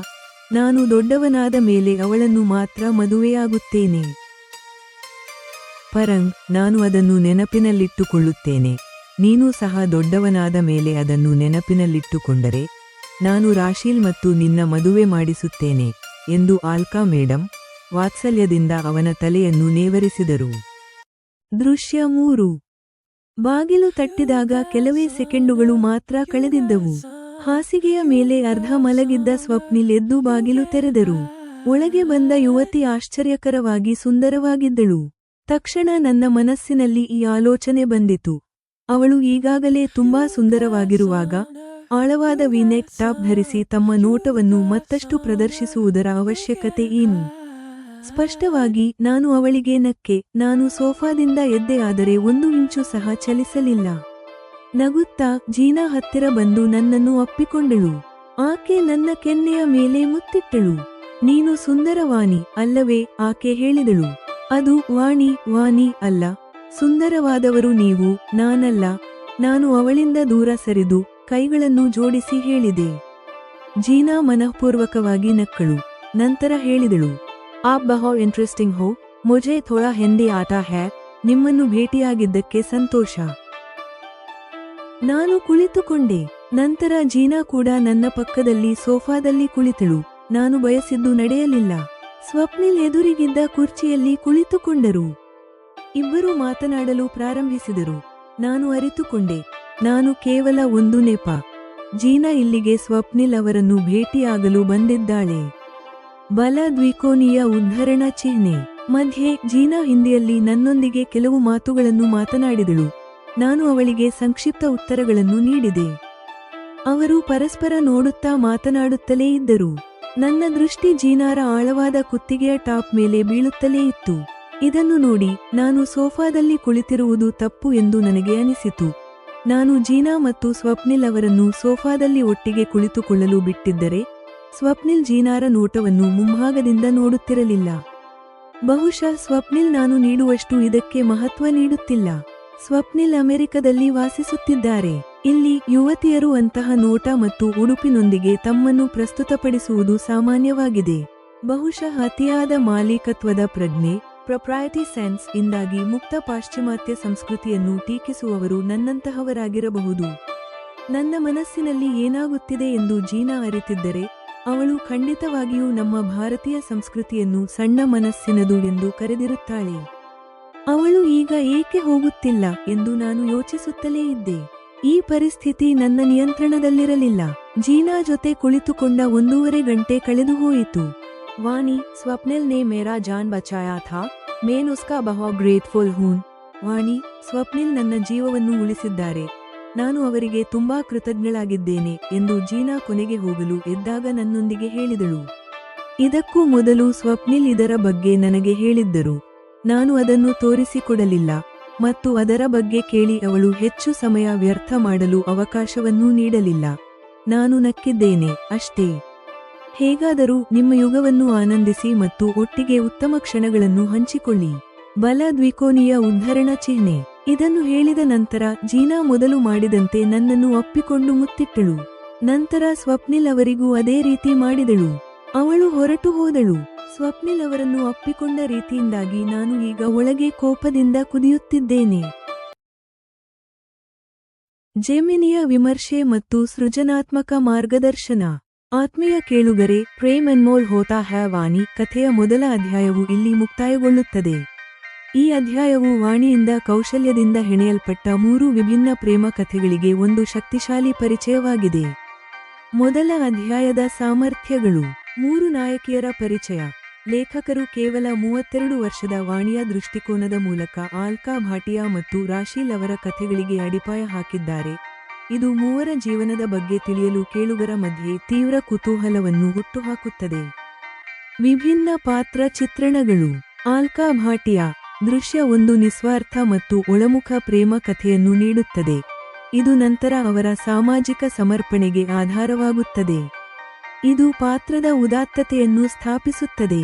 ನಾನು ದೊಡ್ಡವನಾದ ಮೇಲೆ ಅವಳನ್ನು ಮಾತ್ರ ಮದುವೆಯಾಗುತ್ತೇನೆ. ಪರಂಗ್, ನಾನು ಅದನ್ನು ನೆನಪಿನಲ್ಲಿಟ್ಟುಕೊಳ್ಳುತ್ತೇನೆ. ನೀನು ಸಹ ದೊಡ್ಡವನಾದ ಮೇಲೆ ಅದನ್ನು ನೆನಪಿನಲ್ಲಿಟ್ಟುಕೊಂಡರೆ ನಾನು ರಾಶೀಲ್ ಮತ್ತು ನಿನ್ನ ಮದುವೆ ಮಾಡಿಸುತ್ತೇನೆ ಎಂದು ಆಲ್ಕಾ ಮೇಡಂ ವಾತ್ಸಲ್ಯದಿಂದ ಅವನ ತಲೆಯನ್ನು ನೇವರಿಸಿದರು. ದೃಶ್ಯ 3. ಬಾಗಿಲು ತಟ್ಟಿದಾಗ ಕೆಲವೇ ಸೆಕೆಂಡುಗಳು ಮಾತ್ರ ಕಳೆದಿದ್ದವು. ಹಾಸಿಗೆಯ ಮೇಲೆ ಅರ್ಧ ಮಲಗಿದ್ದ ಸ್ವಪ್ನಿಲ್ ಎದ್ದು ಬಾಗಿಲು ತೆರೆದರು. ಒಳಗೆ ಬಂದ ಯುವತಿ ಆಶ್ಚರ್ಯಕರವಾಗಿ ಸುಂದರವಾಗಿದ್ದಳು. ತಕ್ಷಣ ನನ್ನ ಮನಸ್ಸಿನಲ್ಲಿ ಈ ಆಲೋಚನೆ ಬಂದಿತು. ಅವಳು ಈಗಾಗಲೇ ತುಂಬಾ ಸುಂದರವಾಗಿರುವಾಗ ಆಳವಾದ ವಿನೆಕ್ ಟಾಪ್ ಧರಿಸಿ ತಮ್ಮ ನೋಟವನ್ನು ಮತ್ತಷ್ಟು ಪ್ರದರ್ಶಿಸುವುದರ ಅವಶ್ಯಕತೆ ಏನು? ಸ್ಪಷ್ಟವಾಗಿ ನಾನು ಅವಳಿಗೆ ನಕ್ಕೆ. ನಾನು ಸೋಫಾದಿಂದ ಎದ್ದೆ, ಆದರೆ 1 ಇಂಚು ಸಹ ಚಲಿಸಲಿಲ್ಲ. ನಗುತ್ತಾ ಜೀನಾ ಹತ್ತಿರ ಬಂದು ನನ್ನನ್ನು ಅಪ್ಪಿಕೊಂಡಳು. ಆಕೆ ನನ್ನ ಕೆನ್ನೆಯ ಮೇಲೆ ಮುತ್ತಿಟ್ಟಳು. ನೀನು ಸುಂದರವಾಣಿ ಅಲ್ಲವೇ? ಆಕೆ ಹೇಳಿದಳು. ಅದು ವಾಣಿ ಅಲ್ಲ, ಸುಂದರವಾದವರು ನೀವು, ನಾನಲ್ಲ. ನಾನು ಅವಳಿಂದ ದೂರ ಸರಿದು ಕೈಗಳನ್ನು ಜೋಡಿಸಿ ಹೇಳಿದೆ. ಜೀನಾ ಮನಃಪೂರ್ವಕವಾಗಿ ನಕ್ಕಳು. ನಂತರ ಹೇಳಿದಳು, ಆಪ್ ಬಹುತ್ ಇಂಟ್ರೆಸ್ಟಿಂಗ್ ಹೋ, ಮುझे ಥೋಡಾ ಹಿಂದಿ ಆತಾ ಹೈ. ನಿಮ್ಮನ್ನು ಭೇಟಿಯಾಗಿದ್ದಕ್ಕೆ ಸಂತೋಷ. ನಾನು ಕುಳಿತುಕೊಂಡೆ. ನಂತರ ಜೀನಾ ಕೂಡ ನನ್ನ ಪಕ್ಕದಲ್ಲಿ ಸೋಫಾದಲ್ಲಿ ಕುಳಿತಳು. ನಾನು ಬಯಸಿದ್ದು ನಡೆಯಲಿಲ್ಲ. ಸ್ವಪ್ನಿಲ್ ಎದುರಿಗಿದ್ದ ಕುರ್ಚಿಯಲ್ಲಿ ಕುಳಿತುಕೊಂಡರು. ಇಬ್ಬರು ಮಾತನಾಡಲು ಪ್ರಾರಂಭಿಸಿದರು. ನಾನು ಅರಿತುಕೊಂಡೆ, ನಾನು ಕೇವಲ ಒಂದು ನೆಪ. ಜೀನಾ ಇಲ್ಲಿಗೆ ಸ್ವಪ್ನಿಲ್ ಅವರನ್ನು ಭೇಟಿಯಾಗಲು ಬಂದಿದ್ದಾಳೆ. ಬಲ ದ್ವಿಕೋನೀಯ ಉದ್ಧರಣ ಚಿಹ್ನೆ ಮಧ್ಯೆ ಜೀನಾ ಹಿಂದಿಯಲ್ಲಿ ನನ್ನೊಂದಿಗೆ ಕೆಲವು ಮಾತುಗಳನ್ನು ಮಾತನಾಡಿದಳು. ನಾನು ಅವಳಿಗೆ ಸಂಕ್ಷಿಪ್ತ ಉತ್ತರಗಳನ್ನು ನೀಡಿದೆ. ಅವರು ಪರಸ್ಪರ ನೋಡುತ್ತಾ ಮಾತನಾಡುತ್ತಲೇ ಇದ್ದರು. ನನ್ನ ದೃಷ್ಟಿ ಜೀನಾರ ಆಳವಾದ ಕುತ್ತಿಗೆಯ ಟಾಪ್ ಮೇಲೆ ಬೀಳುತ್ತಲೇ ಇತ್ತು. ಇದನ್ನು ನೋಡಿ ನಾನು ಸೋಫಾದಲ್ಲಿ ಕುಳಿತಿರುವುದು ತಪ್ಪು ಎಂದು ನನಗೆ ಅನಿಸಿತು. ನಾನು ಜೀನಾ ಮತ್ತು ಸ್ವಪ್ನಿಲ್ ಅವರನ್ನು ಸೋಫಾದಲ್ಲಿ ಒಟ್ಟಿಗೆ ಕುಳಿತುಕೊಳ್ಳಲು ಬಿಟ್ಟಿದ್ದರೆ ಸ್ವಪ್ನಿಲ್ ಜೀನಾರ ನೋಟವನ್ನು ಮುಂಭಾಗದಿಂದ ನೋಡುತ್ತಿರಲಿಲ್ಲ. ಬಹುಶಃ ಸ್ವಪ್ನಿಲ್ ನಾನು ನೀಡುವಷ್ಟು ಇದಕ್ಕೆ ಮಹತ್ವ ನೀಡುತ್ತಿಲ್ಲ. ಸ್ವಪ್ನಿಲ್ ಅಮೆರಿಕದಲ್ಲಿ ವಾಸಿಸುತ್ತಿದ್ದಾರೆ. ಇಲ್ಲಿ ಯುವತಿಯರು ಅಂತಹ ನೋಟ ಮತ್ತು ಉಡುಪಿನೊಂದಿಗೆ ತಮ್ಮನ್ನು ಪ್ರಸ್ತುತಪಡಿಸುವುದು ಸಾಮಾನ್ಯವಾಗಿದೆ. ಬಹುಶಃ ಅತಿಯಾದ ಮಾಲೀಕತ್ವದ ಪ್ರಜ್ಞೆ ಪ್ರೊಪ್ರೈಟಿ ಸೆನ್ಸ್ ಇಂದಾಗಿ ಮುಕ್ತ ಪಾಶ್ಚಿಮಾತ್ಯ ಸಂಸ್ಕೃತಿಯನ್ನು ಟೀಕಿಸುವವರು ನನ್ನಂತಹವರಾಗಿರಬಹುದು. ನನ್ನ ಮನಸ್ಸಿನಲ್ಲಿ ಏನಾಗುತ್ತಿದೆ ಎಂದು ಜೀನಾ ಅರಿತಿದ್ದರೆ ಅವಳು ಖಂಡಿತವಾಗಿಯೂ ನಮ್ಮ ಭಾರತೀಯ ಸಂಸ್ಕೃತಿಯನ್ನು ಸಣ್ಣ ಮನಸ್ಸಿನದು ಎಂದು ಕರೆದಿರುತ್ತಾಳೆ. ಅವಳು ಈಗ ಏಕೆ ಹೋಗುತ್ತಿಲ್ಲ ಎಂದು ನಾನು ಯೋಚಿಸುತ್ತಲೇ ಇದ್ದೆ. ಈ ಪರಿಸ್ಥಿತಿ ನನ್ನ ನಿಯಂತ್ರಣದಲ್ಲಿರಲಿಲ್ಲ. ಜೀನಾ ಜೊತೆ ಕುಳಿತುಕೊಂಡ 1.5 ಗಂಟೆ ಕಳೆದು ಹೋಯಿತು. ವಾಣಿ, ಸ್ವಪ್ನಿಲ್ ನೇ ಮೇರಾ ಜಾನ್ ಬಚಾಯಾ ಥಾ, ಮೇನ್ ಉಸ್ಕಾ ಬಹುತ್ ಗ್ರೇಟ್ಫುಲ್ ಹೂನ್. ವಾಣಿ, ಸ್ವಪ್ನಿಲ್ ನನ್ನ ಜೀವವನ್ನು ಉಳಿಸಿದ್ದಾರೆ. ನಾನು ಅವರಿಗೆ ತುಂಬಾ ಕೃತಜ್ಞಳಾಗಿದ್ದೇನೆ ಎಂದು ಜೀನಾ ಕೊನೆಗೆ ಹೋಗಲು ಎದ್ದಾಗ ನನ್ನೊಂದಿಗೆ ಹೇಳಿದಳು. ಇದಕ್ಕೂ ಮೊದಲು ಸ್ವಪ್ನಿಲ್ ಇದರ ಬಗ್ಗೆ ನನಗೆ ಹೇಳಿದ್ದರು. ನಾನು ಅದನ್ನು ತೋರಿಸಿಕೊಡಲಿಲ್ಲ ಮತ್ತು ಅದರ ಬಗ್ಗೆ ಕೇಳಿ ಅವಳು ಹೆಚ್ಚು ಸಮಯ ವ್ಯರ್ಥ ಮಾಡಲು ಅವಕಾಶವನ್ನೂ ನೀಡಲಿಲ್ಲ. ನಾನು ನಕ್ಕಿದ್ದೇನೆ, ಅಷ್ಟೇ. ಹೇಗಾದರೂ ನಿಮ್ಮ ಯುಗವನ್ನು ಆನಂದಿಸಿ ಮತ್ತು ಒಟ್ಟಿಗೆ ಉತ್ತಮ ಕ್ಷಣಗಳನ್ನು ಹಂಚಿಕೊಳ್ಳಿ. ಬಲ ದ್ವಿಕೋನೀಯ ಉದ್ಧರಣ ಚಿಹ್ನೆ. ಇದನ್ನು ಹೇಳಿದ ನಂತರ ಜೀನಾ ಮೊದಲು ಮಾಡಿದಂತೆ ನನ್ನನ್ನು ಅಪ್ಪಿಕೊಂಡು ಮುತ್ತಿಟ್ಟಳು. ನಂತರ ಸ್ವಪ್ನಿಲ್ ಅವರಿಗೂ ಅದೇ ರೀತಿ ಮಾಡಿದಳು. ಅವಳು ಹೊರಟು ಹೋದಳು. ಸ್ವಪ್ನಿಲ್ ಅವರನ್ನು ಅಪ್ಪಿಕೊಂಡ ರೀತಿಯಿಂದಾಗಿ ನಾನು ಈಗ ಒಳಗೆ ಕೋಪದಿಂದ ಕುದಿಯುತ್ತಿದ್ದೇನೆ. ಜೆಮಿನಿಯ ವಿಮರ್ಶೆ ಮತ್ತು ಸೃಜನಾತ್ಮಕ ಮಾರ್ಗದರ್ಶನ. ಆತ್ಮೀಯ ಕೇಳುಗರೆ, ಪ್ರೇಮ್ ಅನ್ಮೋಲ್ ಹೋತಾ ಹೈ ವಾಣಿ ಕಥೆಯ ಮೊದಲ ಅಧ್ಯಾಯವು ಇಲ್ಲಿ ಮುಕ್ತಾಯಗೊಳ್ಳುತ್ತದೆ. ಈ ಅಧ್ಯಾಯವು ವಾಣಿಯಿಂದ ಕೌಶಲ್ಯದಿಂದ ಹೆಣೆಯಲ್ಪಟ್ಟ 3 ವಿಭಿನ್ನ ಪ್ರೇಮ ಕಥೆಗಳಿಗೆ ಒಂದು ಶಕ್ತಿಶಾಲಿ ಪರಿಚಯವಾಗಿದೆ. ಮೊದಲ ಅಧ್ಯಾಯದ ಸಾಮರ್ಥ್ಯಗಳು. 3 ನಾಯಕಿಯರ ಪರಿಚಯ. ಲೇಖಕರು ಕೇವಲ 32 ವರ್ಷದ ವಾಣಿಯ ದೃಷ್ಟಿಕೋನದ ಮೂಲಕ ಆಲ್ಕಾ ಭಾಟಿಯಾ ಮತ್ತು ರಾಶೀಲ್ ಅವರ ಕಥೆಗಳಿಗೆ ಅಡಿಪಾಯ ಹಾಕಿದ್ದಾರೆ. ಇದು ಮೂವರ ಜೀವನದ ಬಗ್ಗೆ ತಿಳಿಯಲು ಕೇಳುಗರ ಮಧ್ಯೆ ತೀವ್ರ ಕುತೂಹಲವನ್ನು ಹುಟ್ಟುಹಾಕುತ್ತದೆ. ವಿಭಿನ್ನ ಪಾತ್ರ ಚಿತ್ರಣಗಳು. ಆಲ್ಕಾ ಭಾಟಿಯಾ ದೃಶ್ಯ ಒಂದು ನಿಸ್ವಾರ್ಥ ಮತ್ತು ಒಳಮುಖ ಪ್ರೇಮ ಕಥೆಯನ್ನು ನೀಡುತ್ತದೆ. ಇದು ನಂತರ ಅವರ ಸಾಮಾಜಿಕ ಸಮರ್ಪಣೆಗೆ ಆಧಾರವಾಗುತ್ತದೆ. ಇದು ಪಾತ್ರದ ಉದಾತ್ತತೆಯನ್ನು ಸ್ಥಾಪಿಸುತ್ತದೆ.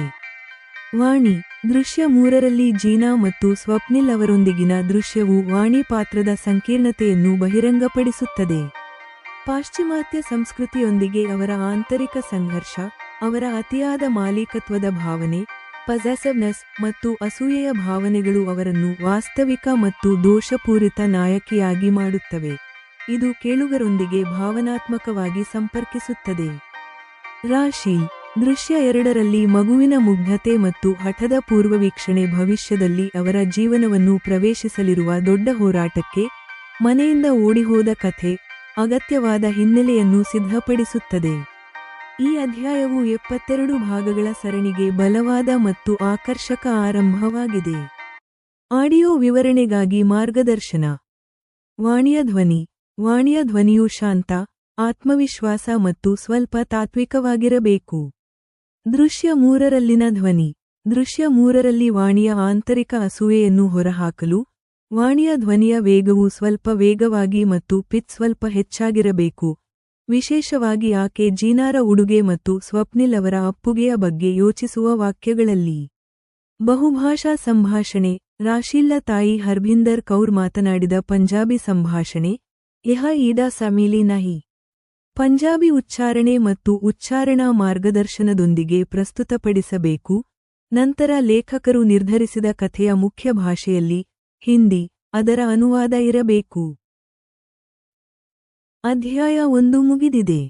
ವಾಣಿ ದೃಶ್ಯ 3ರಲ್ಲಿ ಜೀನಾ ಮತ್ತು ಸ್ವಪ್ನಿಲ್ ಅವರೊಂದಿಗಿನ ದೃಶ್ಯವು ವಾಣಿ ಪಾತ್ರದ ಸಂಕೀರ್ಣತೆಯನ್ನು ಬಹಿರಂಗಪಡಿಸುತ್ತದೆ. ಪಾಶ್ಚಿಮಾತ್ಯ ಸಂಸ್ಕೃತಿಯೊಂದಿಗೆ ಅವರ ಆಂತರಿಕ ಸಂಘರ್ಷ, ಅವರ ಅತಿಯಾದ ಮಾಲೀಕತ್ವದ ಭಾವನೆ, ಪೊಸೆಸಿವ್ನೆಸ್ ಮತ್ತು ಅಸೂಯೆಯ ಭಾವನೆಗಳು ಅವರನ್ನು ವಾಸ್ತವಿಕ ಮತ್ತು ದೋಷಪೂರಿತ ನಾಯಕಿಯಾಗಿ ಮಾಡುತ್ತವೆ. ಇದು ಕೇಳುಗರೊಂದಿಗೆ ಭಾವನಾತ್ಮಕವಾಗಿ ಸಂಪರ್ಕಿಸುತ್ತದೆ. ರಾಶೀಲ್ ದೃಶ್ಯ 2ರಲ್ಲಿ ಮಗುವಿನ ಮುಗ್ಧತೆ ಮತ್ತು ಹಠದ ಪೂರ್ವವೀಕ್ಷಣೆ ಭವಿಷ್ಯದಲ್ಲಿ ಅವರ ಜೀವನವನ್ನು ಪ್ರವೇಶಿಸಲಿರುವ ದೊಡ್ಡ ಹೋರಾಟಕ್ಕೆ, ಮನೆಯಿಂದ ಓಡಿಹೋದ ಕಥೆ, ಅಗತ್ಯವಾದ ಹಿನ್ನೆಲೆಯನ್ನು ಸಿದ್ಧಪಡಿಸುತ್ತದೆ. ಈ ಅಧ್ಯಾಯವು 72 ಭಾಗಗಳ ಸರಣಿಗೆ ಬಲವಾದ ಮತ್ತು ಆಕರ್ಷಕ ಆರಂಭವಾಗಿದೆ. ಆಡಿಯೋ ವಿವರಣೆಗಾಗಿ ಮಾರ್ಗದರ್ಶನ. ವಾಣಿಯ ಧ್ವನಿ. ವಾಣಿಯ ಧ್ವನಿಯು ಶಾಂತ, ಆತ್ಮವಿಶ್ವಾಸ ಮತ್ತು ಸ್ವಲ್ಪ ತಾತ್ವಿಕವಾಗಿರಬೇಕು. ದೃಶ್ಯ 3ರಲ್ಲಿನ ಧ್ವನಿ. ದೃಶ್ಯ 3ರಲ್ಲಿ ವಾಣಿಯ ಆಂತರಿಕ ಅಸೂಯೆಯನ್ನು ಹೊರಹಾಕಲು, ವಾಣಿಯ ಧ್ವನಿಯ ವೇಗವು ಸ್ವಲ್ಪ ವೇಗವಾಗಿ ಮತ್ತು ಪಿಚ್ ಸ್ವಲ್ಪ ಹೆಚ್ಚಾಗಿರಬೇಕು, ವಿಶೇಷವಾಗಿ ಆಕೆ ಜೀನಾರ ಉಡುಗೆ ಮತ್ತು ಸ್ವಪ್ನಿಲ್ ಅವರ ಅಪ್ಪುಗೆಯ ಬಗ್ಗೆ ಯೋಚಿಸುವ ವಾಕ್ಯಗಳಲ್ಲಿ. ಬಹುಭಾಷಾ ಸಂಭಾಷಣೆ. ರಾಶೀಲ್ನ ತಾಯಿ ಹರ್ಭಿಂದರ್ ಕೌರ್ ಮಾತನಾಡಿದ ಪಂಜಾಬಿ ಸಂಭಾಷಣೆ, ಯಹ ಈಡಾ ಸಮೀಲಿ ನಹಿ. ಪಂಜಾಬಿ ಉಚ್ಚಾರಣೆ ಮತ್ತು ಉಚ್ಚಾರಣಾ ಮಾರ್ಗದರ್ಶನದೊಂದಿಗೆ ಪ್ರಸ್ತುತಪಡಿಸಬೇಕು. ನಂತರ ಲೇಖಕರು ನಿರ್ಧರಿಸಿದ ಕಥೆಯ ಮುಖ್ಯ ಭಾಷೆಯಲ್ಲಿ, ಹಿಂದಿ, ಅದರ ಅನುವಾದ ಇರಬೇಕು. ಅಧ್ಯಾಯ 1 ಮುಗಿದಿದೆ.